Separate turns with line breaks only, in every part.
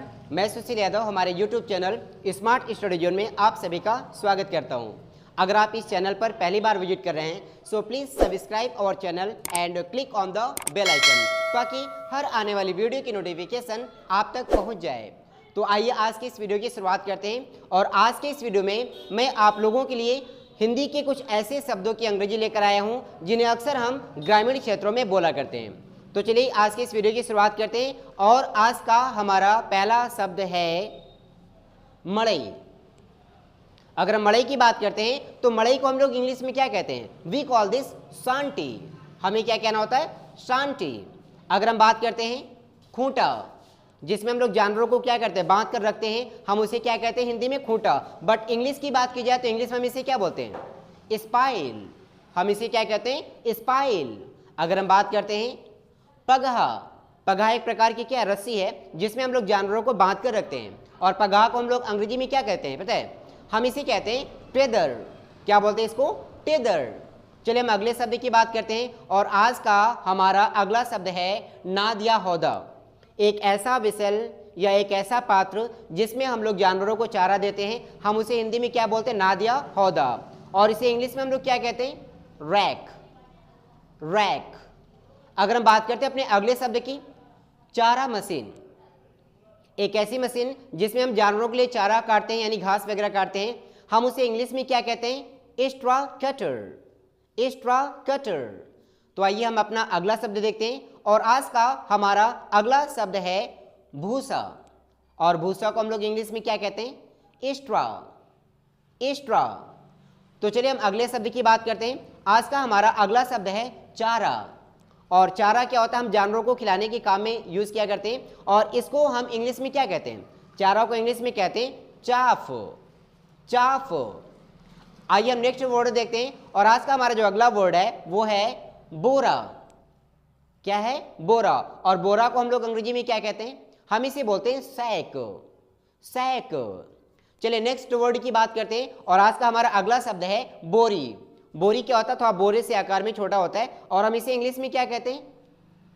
नमस्कार, मैं सुशील यादव हमारे YouTube channel smart study zone में आप सभी का स्वागत करता हूं। अगर आप इस चैनल पर पहली बार विजिट कर रहे हैं so please subscribe our channel and click on the bell icon ताकि हर आने वाली वीडियो की नोटिफिकेशन आप तक पहुंच जाए। तो आइए आज की इस वीडियो की शुरुआत करते हैं और आज के इस वीडियो में मैं आप लोगों के लिए हिंदी के कुछ ऐसे शब्दों की अंग्रेजी लेकर आया हूँ जिन्हें अक्सर हम ग्रामीण क्षेत्रों में बोला करते हैं। तो चलिए आज की इस वीडियो की शुरुआत करते हैं और आज का हमारा पहला शब्द है मड़ई। अगर हम मड़ई की बात करते हैं तो मड़ई को हम लोग इंग्लिश में क्या कहते हैं? We call this shanty. हमें क्या कहना होता है? शांटी। अगर हम बात करते हैं खूंटा, जिसमें हम लोग जानवरों को क्या करते हैं? बांध कर रखते हैं, हम उसे क्या कहते हैं हिंदी में? खूंटा। बट इंग्लिश की बात की जाए तो इंग्लिश में हम इसे क्या बोलते हैं? स्पाइल। हम इसे क्या कहते हैं? स्पाइल। अगर हम बात करते हैं पगहा, पगहा एक प्रकार की क्या रस्सी है जिसमें हम लोग जानवरों को बांध कर रखते हैं और पगहा को हम लोग अंग्रेजी में क्या कहते हैं पता है? हम इसे कहते हैं टेदर। क्या बोलते हैं इसको? टेदर। चलिए हम अगले शब्द की बात करते हैं और आज का हमारा अगला शब्द है नाद या हौदा। एक ऐसा विसल या एक ऐसा पात्र जिसमें हम लोग जानवरों को चारा देते हैं, हम उसे हिंदी में क्या बोलते हैं? नाद या हौदा। और इसे इंग्लिश में हम लोग क्या कहते हैं? रैक। रैक। अगर हम बात करते हैं अपने अगले शब्द की, चारा मशीन। एक ऐसी मशीन जिसमें हम जानवरों के लिए चारा काटते हैं यानी घास वगैरह काटते हैं, हम उसे इंग्लिश में क्या कहते हैं? Straw cutter. Straw cutter. तो आइए हम अपना अगला शब्द देखते हैं और आज का हमारा अगला शब्द है भूसा। और भूसा को हम लोग इंग्लिश में क्या कहते हैं? स्ट्रॉ। स्ट्रॉ। तो चलिए हम अगले शब्द की बात करते हैं। आज का हमारा अगला शब्द है चारा। और चारा क्या होता है? हम जानवरों को खिलाने के काम में यूज किया करते हैं और इसको हम इंग्लिश में क्या कहते हैं? चारा को इंग्लिश में कहते हैं चाफ। चाफ। आइए हम नेक्स्ट वर्ड देखते हैं और आज का हमारा जो अगला वर्ड है वो है बोरा। क्या है? बोरा। और बोरा को हम लोग अंग्रेजी में क्या कहते हैं? हम इसे बोलते हैं सैक। सैक। चलिए नेक्स्ट वर्ड की बात करते हैं और आज का हमारा अगला शब्द है बोरी। बोरी क्या होता है? थोड़ा बोरे से आकार में छोटा होता है और हम इसे इंग्लिश में क्या कहते हैं?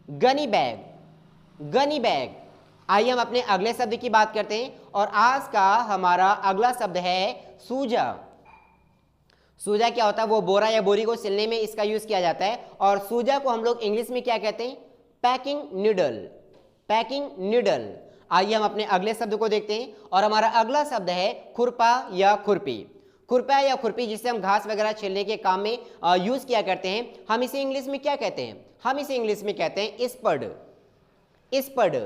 Gunny bag. Gunny bag. आइए हम अपने अगले शब्द की बात करते हैं और आज का हमारा अगला शब्द है सूजा। सूजा क्या होता है? वो बोरा या बोरी को सिलने में इसका यूज किया जाता है और सूजा को हम लोग इंग्लिश में क्या कहते हैं? Packing needle. Packing needle. आइए हम अपने अगले शब्द को देखते हैं और हमारा अगला शब्द है खुरपा या खुरपी। खुरपा या खुरपी जिससे हम घास वगैरह छीलने के काम में यूज किया करते हैं, हम इसे इंग्लिश में क्या कहते हैं? हम इसे इंग्लिश में कहते हैं स्पड। स्पड।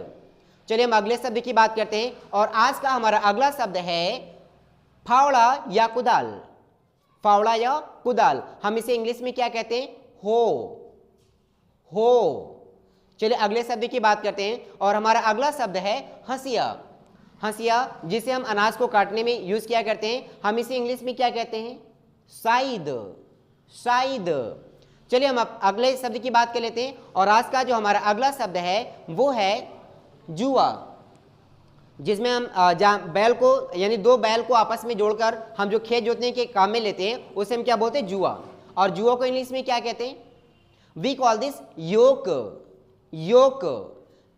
चलिए हम अगले शब्द की बात करते हैं और आज का हमारा अगला शब्द है फावड़ा या कुदाल। फावड़ा या कुदाल, हम इसे इंग्लिश में क्या कहते हैं? हो। हो। चलिए अगले शब्द की बात करते हैं और हमारा अगला शब्द है हंसिया। हंसिया जिसे हम अनाज को काटने में यूज किया करते हैं, हम इसे इंग्लिश में क्या कहते हैं? साइद। साइद। चलिए हम अगले शब्द की बात कर लेते हैं और आज का जो हमारा अगला शब्द है वो है जुआ, जिसमें हम बैल को यानी दो बैल को आपस में जोड़कर हम जो खेत जोतने के काम में लेते हैं उसे हम क्या बोलते हैं? जुआ। और जुआ को इंग्लिश में क्या कहते हैं? वी कॉल दिस योक। योक।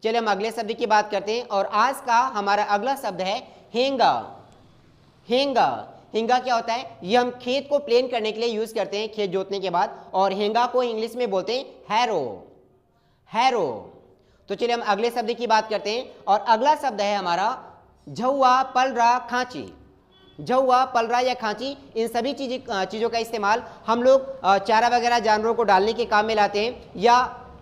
चलिए हम अगले शब्द की बात करते हैं और आज का हमारा अगला शब्द है हेंगा। हेंगा। हेंगा क्या होता है? ये हम खेत को प्लेन करने के लिए यूज करते हैं खेत जोतने के बाद और हेंगा को इंग्लिश में बोलते हैं हैरो। हैरो। तो चलिए हम अगले शब्द की बात करते हैं और अगला शब्द है हमारा झौआ, पलरा, खांची। झौआ, पलरा या खांची, इन सभी चीज़ों का इस्तेमाल हम लोग चारा वगैरह जानवरों को डालने के काम में लाते हैं या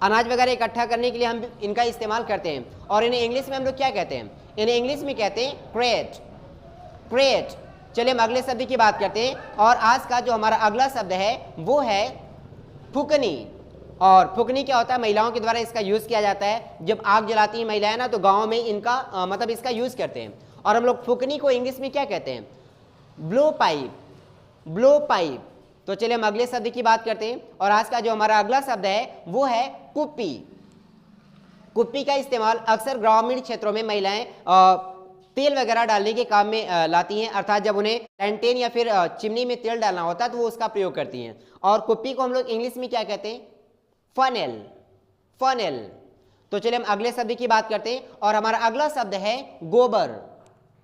अनाज वगैरह इकट्ठा करने के लिए हम इनका इस्तेमाल करते हैं और इन्हें इंग्लिश में हम लोग क्या कहते हैं? इन्हें इंग्लिश में कहते हैं क्रेट। क्रेट। चलिए हम अगले शब्द की बात करते हैं और आज का जो हमारा अगला शब्द है वो है फुकनी। और फुकनी क्या होता है? महिलाओं के द्वारा इसका यूज़ किया जाता है। जब आग जलाती हैं महिलाएं ना तो गाँव में इनका मतलब इसका यूज़ करते हैं और हम लोग फुकनी को इंग्लिश में क्या कहते हैं? Blow pipe. Blow pipe. तो चलिए हम अगले शब्द की बात करते हैं और आज का जो हमारा अगला शब्द है वो है कुप्पी। कुप्पी का इस्तेमाल अक्सर ग्रामीण क्षेत्रों में महिलाएं तेल वगैरह डालने के काम में लाती हैं, अर्थात जब उन्हें लैंटेन या फिर चिमनी में तेल डालना होता है तो वो उसका प्रयोग करती हैं। और कुप्पी को हम लोग इंग्लिश में क्या कहते हैं? फनेल। फनेल। तो चलिए हम अगले शब्द की बात करते हैं और हमारा अगला शब्द है गोबर।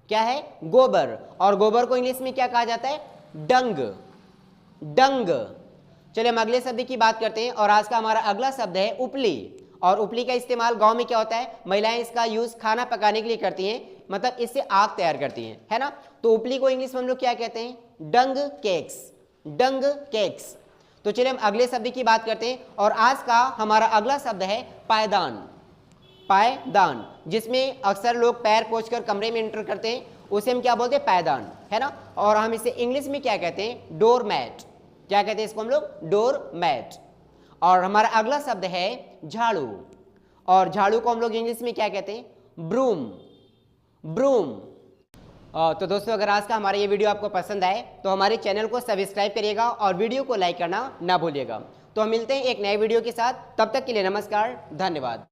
क्या है? गोबर। और गोबर को इंग्लिश में क्या कहा जाता है? डंग। डंग। चलिए हम अगले शब्द की बात करते हैं और आज का हमारा अगला शब्द है उपली। और उपली का इस्तेमाल गांव में क्या होता है? महिलाएं इसका यूज खाना पकाने के लिए करती हैं, मतलब इससे आग तैयार करती हैं, है ना। तो उपली को इंग्लिश में हम लोग क्या कहते हैं? डंग केक्स। डंग केक्स। तो चलिए हम अगले शब्द की बात करते हैं और आज का हमारा अगला शब्द है पायदान। पायदान, जिसमें अक्सर लोग पैर पोंछकर कमरे में एंटर करते हैं, उसे हम क्या बोलते हैं? पायदान, है ना। और हम इसे इंग्लिश में क्या कहते हैं? Door mat. क्या कहते हैं इसको हम लोग? Door mat. और हमारा अगला शब्द है झाड़ू। और झाड़ू को हम लोग इंग्लिश में क्या कहते हैं? ब्रूम। ब्रूम। तो दोस्तों, अगर आज का हमारा ये वीडियो आपको पसंद आए तो हमारे चैनल को सब्सक्राइब करिएगा और वीडियो को लाइक करना ना भूलिएगा। तो हम मिलते हैं एक नए वीडियो के साथ, तब तक के लिए नमस्कार, धन्यवाद।